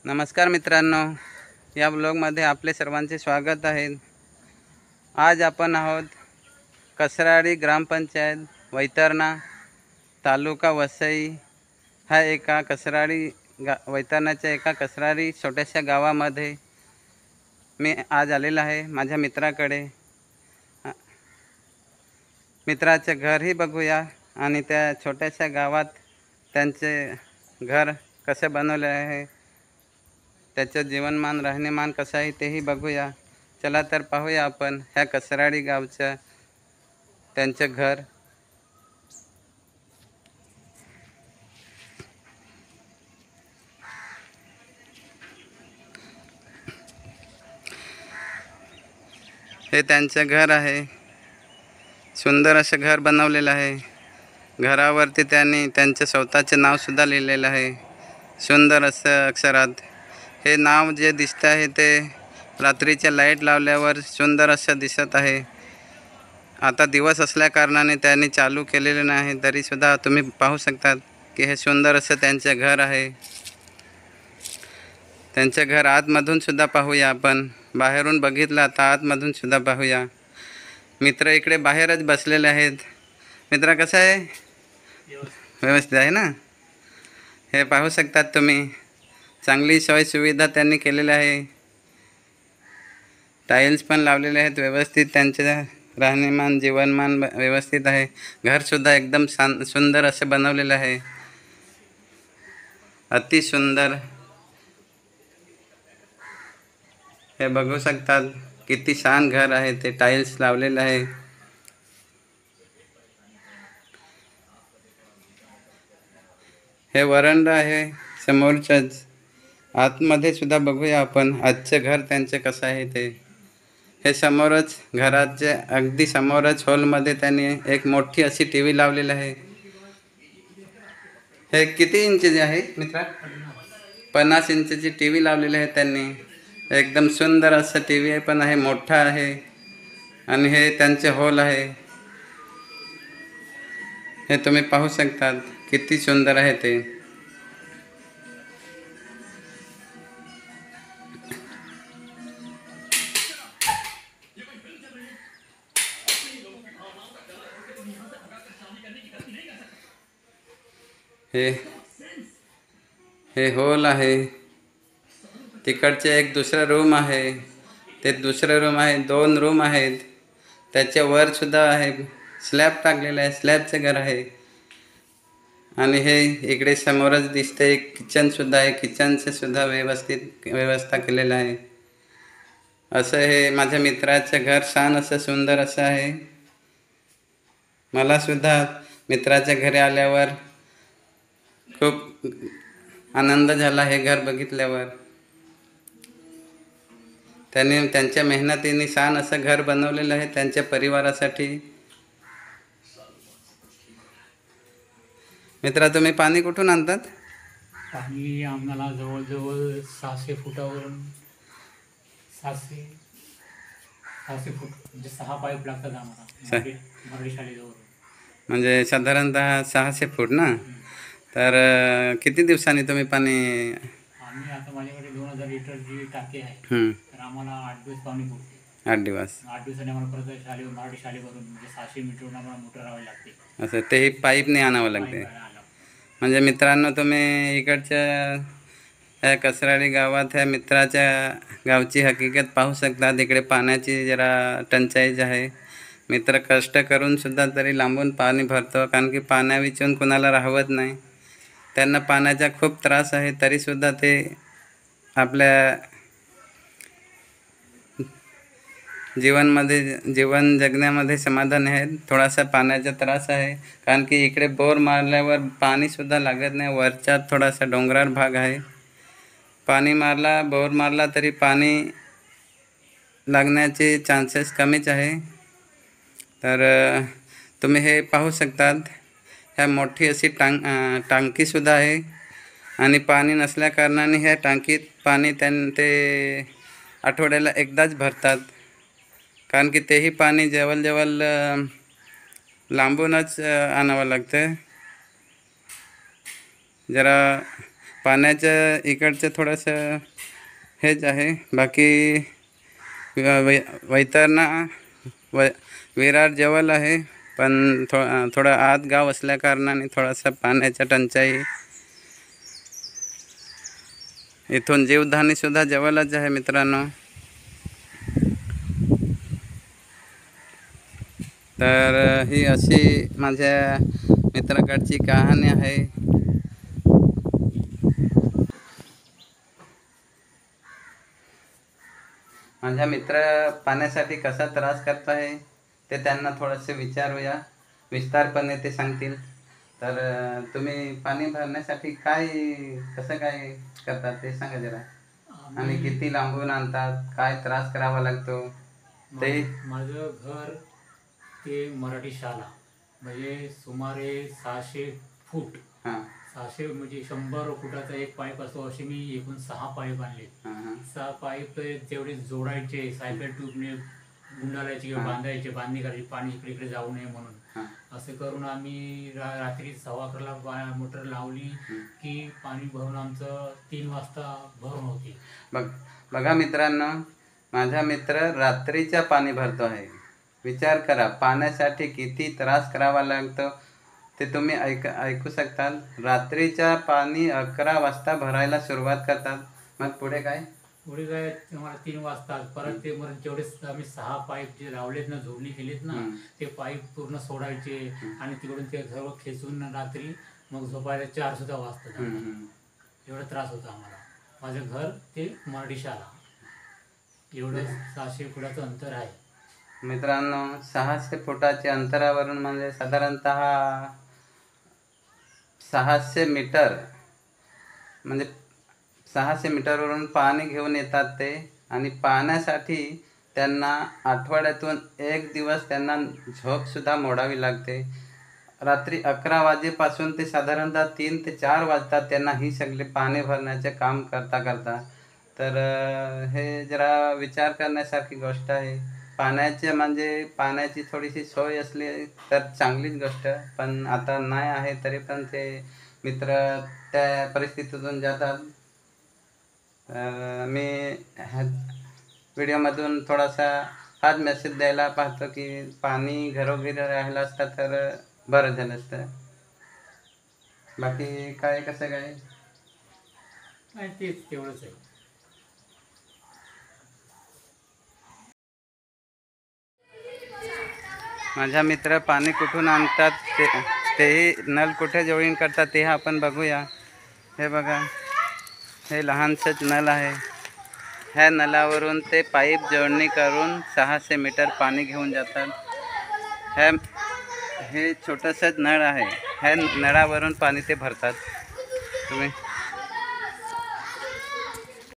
नमस्कार मित्रांनो, या ब्लॉगमध्ये आपले सर्वांचे स्वागत आहे। आज आपण आहोत कसराडी ग्रामपंचायत वैतरणा तालुका वसई हा एका वैतरणाच्या एका कसराडी छोट्याशा गावामध्ये मी आज आलेला आहे माझ्या मित्राकडे। मित्राचे घरही बघूया आणि त्या छोट्याशा गावात त्यांचे घर कसे बनवले आहे, त्याचं जीवनमान राहणीमान कसं आहे तेही बघूया। चला तर पाहूया आपण ह्या कसराडी गावचं त्यांचं घर। हे त्यांचं घर आहे, सुंदर असं घर बनवलेलं आहे। घरावरती त्यांनी त्यांचं स्वतःचे नाव सुद्धा लिहिलेलं आहे, सुंदर असं अक्षरात। हे नाव जे दिसतं आहे ते रात्रीच्या लाईट लावल्यावर सुंदर असं दिसत आहे। आता दिवस असल्या कारणाने त्यांनी चालू केलेले नाही, तरी सुद्धा तुम्ही पाहू शकता की हे सुंदर असं त्यांचे घर आहे। त्यांचे घर आतमधून सुद्धा पाहूया आपण, बाहेरून बघितलं आता आतमधून सुद्धा पाहूया। मित्र इकडे बाहेरच बसलेले आहेत। मित्र कसं आहे? व्यवस्थित आहे ना? हे पाहू शकतात तुम्ही, चांगली सोय सुविधा त्यांनी केलेली आहे। टाइल्स पण लावलेले आहेत व्यवस्थित, त्यांचे राहणीमान जीवनमान व्यवस्थित आहे। घर सुद्धा एकदम सुंदर असे बनवलेले आहे, अति सुंदर। हे बघू शकतात किती छान घर आहे, ते टाइल्स लावलेले आहे। हे वरांडा आहे समोरच्याच, आतमध्ये सुद्धा बघूया आपण आजचे घर त्यांचे कसं आहे ते। हे समोरच घराचे अगदी समोरच हॉलमध्ये त्यांनी एक मोठी अशी टीव्ही लावलेली आहे। हे किती इंचची आहे मित्रा? 50 इंचची टीव्ही लावलेली आहे त्यांनी। एकदम सुंदर असं टीव्ही पण आहे, मोठा आहे। आणि हे त्यांचे हॉल आहे, हे तुम्ही पाहू शकता किती सुंदर आहे ते। हे हॉल आहे, तिकडचे एक दुसरा रूम आहे, ते दुसरं रूम आहे, 2 रूम आहेत। त्याच्या वर सुद्धा आहे स्लॅब टाकलेला आहे, स्लॅबचे घर आहे। आणि हे इकडे समोरच दिसते एक किचन सुद्धा आहे, किचनचे सुद्धा व्यवस्थित व्यवस्था केलेलं आहे। असं हे माझ्या मित्राचं घर छान असं सुंदर असं आहे। मला सुद्धा मित्राच्या घरी आल्यावर खूप आनंद झाला हे घर बघितल्यावर। त्यांनी त्यांच्या मेहनतीने छान असं घर बनवलेलं आहे त्यांच्या परिवारासाठी। मित्रा, तुम्ही पाणी कुठून आणतात? पाणी आम्हाला जवळजवळ 600 फुटावरून 600 फूट म्हणजे 6 पाईप लागतात आम्हाला मराठी शाळेजवळ। म्हणजे साधारणतः 600 फूट ना? तर किती दिवसांनी तुम्ही पाणी? आम्ही आता माझ्याकडे 2000 लिटरची टाकी आहे, तर आम्हाला 8 दिवस पाणी पुरते। 8 दिवस? 8 दिवसांनी आम्हाला परत मराठी शाळेवरून म्हणजे 600 मीटरवरून आम्हाला मोटर लावावी लागते। असं तेही पाईपने आणावं लागते? म्हणजे मित्रांनो, तुम्ही इकडच्या कसराडी गावात ह्या मित्राच्या गावची हकीकत पाहू शकता। तिकडे पाण्याची जरा टंचाई आहे। मित्र कष्ट करून सुद्धा तरी लांबून पाणी भरतो, कारण की पाण्याविचून कुणाला राहवत नाही। त्यांना पाण्याचा खूप त्रास आहे, तरीसुद्धा ते आपल्या जीवन जगण्यामध्ये समाधान आहे। थोडासा पाण्याचा त्रास आहे, कारण की इकडे बोर मारल्यावर पाणीसुद्धा लागत नाही। वरचा थोडासा डोंगराळ भाग आहे, पाणी मारला बोर मारला तरी पाणी लागण्याचे चान्सेस कमीच आहे। तर तुम्ही हे पाहू शकतात, ह्या मोठी अशी टांकीसुद्धा आहे। आणि पाणी नसल्या कारणाने ह्या टांकीत पाणी ते आठवड्याला एकदाच भरतात, कारण की तेही पाणी जवळ लांबूनच आणावं लागतं। जरा पाण्याचं इकडचं थोडंसं हेच आहे. बाकी वैतरणा विरार जवळ आहे, पण थोडं आत गाव असल्याकारणाने थोडासा पाण्याच्या टंचाई. इथून जीवधानीसुद्धा जवळच आहे मित्रांनो. तर ही अशी माझ्या मित्राकडची कहाणी आहे. माझा मित्र पाण्यासाठी कसा त्रास करत आहे ते त्यांना थोडंसं विचारूया, विस्तारपणे ते सांगतील. तर तुम्ही पाणी भरण्यासाठी कसं काय करतात ते सांगा जरा. आणि किती लांबून आणतात, काय त्रास करावा लागतो ते. माझं घर ते मराठी शाळा म्हणजे सुमारे 600 फूट. हां 600 म्हणजे 100 फुटाचा एक पाईप असतो. असे मी एकूण 6 पाईप आणले. हां 6 पाईप तेवढे जोडायचे, सायकल ट्यूबने गुंडाळायचे किंवा बांधायचे, बांधणी करायची पाणी इकडे इकडे जाऊ नये म्हणून. असं करून आम्ही रात्री 6:15ला मोटर लावली की पाणी भरून आमचं 3 वाजता भरून होते. बघा मित्रांनो, माझा मित्र रात्रीच्या पाणी भरतो आहे. विचार करा पाण्यासाठी किती त्रास करावा लागतो ते तुम्ही ऐकू शकताल. रात्रीच्या पाणी 11 वाजता भरायला सुरुवात करतात. मग पुढे काय आम्हाला 3 वाजता परत ते जेवढे आम्ही 6 पाईप जे लावलेत ना, जोडणी केलीत ना, ते पाईप पूर्ण सोडायचे आणि तिकडून ते सर्व खेचून रात्री मग झोपायला 4 सुद्धा वाजतात. एवढा त्रास होता आम्हाला. माझं घर ते मराठी शाळा एवढं 600 फुटाचं अंतर आहे. मित्रांनो, 600 फुटाच्या अंतरावरून म्हणजे साधारणतः 600 मीटर, म्हणजे 600 मीटरवरून पाणी घेऊन येतात ते. आणि पाण्यासाठी त्यांना आठवड्यातून 1 दिवस त्यांना झोपसुद्धा मोडावी लागते. रात्री 11 वाजेपासून ते साधारणतः 3 ते 4 वाजतात त्यांना ही सगळे पाणी भरण्याचे काम करता. तर हे जरा विचार करण्यासारखी गोष्ट आहे. पाण्याची थोडीशी सोय असली तर चांगलीच गोष्ट, पण आता नाही आहे तरी पण ते मित्र त्या परिस्थितीतून जातात. मी व्हिडिओमधून थोडासा हाच मेसेज द्यायला पाहतो की पाणी घरोघरी राहिलं असतं तर बरं झालं असतं. बाकी काय कसं काय तेच तेवढंच आहे. माझा मित्र पाणी कुठून आणतात तेही नल कुठे जॉईन करतात ते आपण बघूया. हे बघा, हे लहानसंच नल आहे. ह्या नलावरून ते पाईप जोडणी करून 600 मीटर पाणी घेऊन जातात. हे छोटंसंच नळ आहे. ह्या नळावरून पाणी ते भरतात. तुम्ही